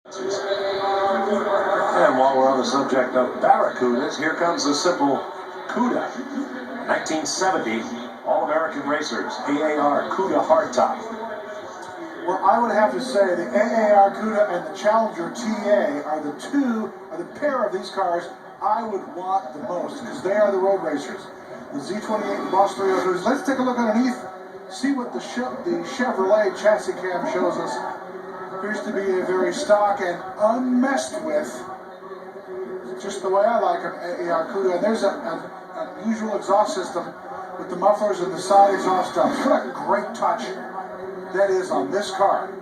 And while we're on the subject of Barret CUDAs, here comes the simple CUDA. 1970 All-American Racers AAR CUDA hardtop. Well, I would have to say the AAR CUDA and the Challenger TA are the pair of these cars I would want the most, because they are the road racers. The Z28 Boss 302s. Let's take a look underneath, see what the Chevrolet chassis cam shows us. Appears to be a very stock and unmessed with, just the way I like an AAR CUDA. And there's an unusual exhaust system with the mufflers and the side exhaust stuff. What a great touch that is on this car.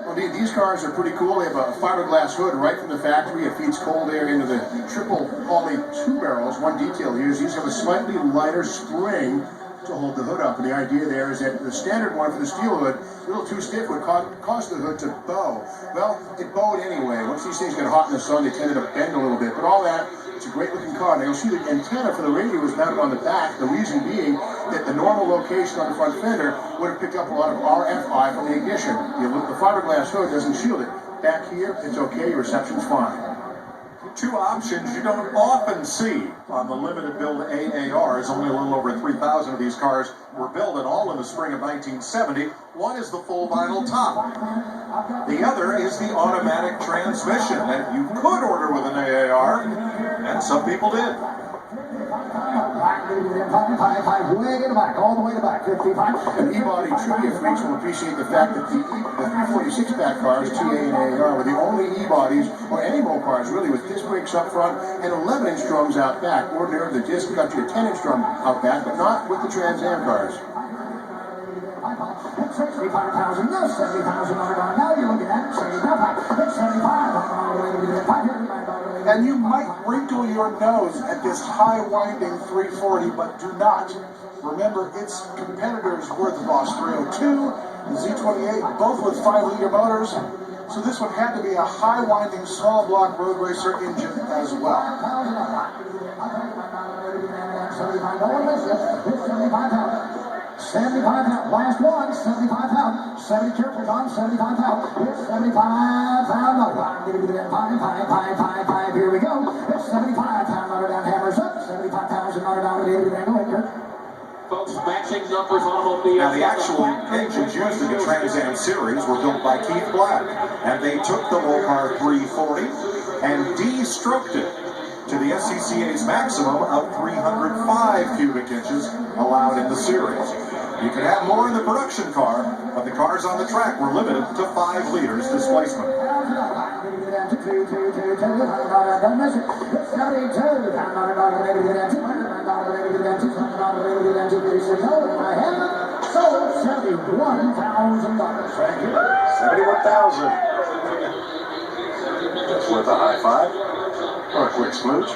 Well, these cars are pretty cool. They have a fiberglass hood right from the factory. It feeds cold air into the triple poly 2 barrels. One detail here is these have a slightly lighter spring to hold the hood up. And the idea there is that the standard one for the steel hood, a little too stiff, would cause the hood to bow. Well, it bowed anyway. Once these things get hot in the sun, they tended to bend a little bit. But all that, it's a great looking car. Now you'll see the antenna for the radio is mounted on the back. The reason being that the normal location on the front fender would have picked up a lot of RFI from the ignition. The fiberglass hood doesn't shield it. Back here, it's okay. Your reception's fine. Two options you don't often see on the limited build AARs. Only a little over 3,000 of these cars were built, and all in the spring of 1970. One is the full vinyl top. The other is the automatic transmission that you could order with an AAR, and some people did. All the way to back, 55. And E-body trivia freaks will appreciate the fact that the 346 pack cars, TA and AAR, were the only E-bodies, or any Mopars really, with disc brakes up front and 11-inch drums out back. Ordinarily, the disc got you a 10-inch drum out back, but not with the Trans Am cars. 75,000, no, 70,000 now you're looking at 75. And you might wrinkle your nose at this high-winding 340, but do not. Remember, its competitors were the Boss 302, the Z28, both with 5-liter motors. So this one had to be a high-winding, small-block road racer engine as well. 75 pound, last one, 75 pound, 70 careful, Tom, 75 pound, it's 75 pound, five, here we go, it's 75 pound, Notre Dame hammers up, 75 pounds, and Notre Dame, go ahead, folks, matching numbers on both the... Now, the actual engines used in the Trans Am series were built by Keith Black, and they took the Mopar 340 and de-stroked it to the SCCA's maximum of 305 cubic inches allowed in the series. You could have more in the production car, but the cars on the track were limited to 5 liters displacement. So, $71,000. Thank you. 71,000. That's worth a high five or a quick smooch.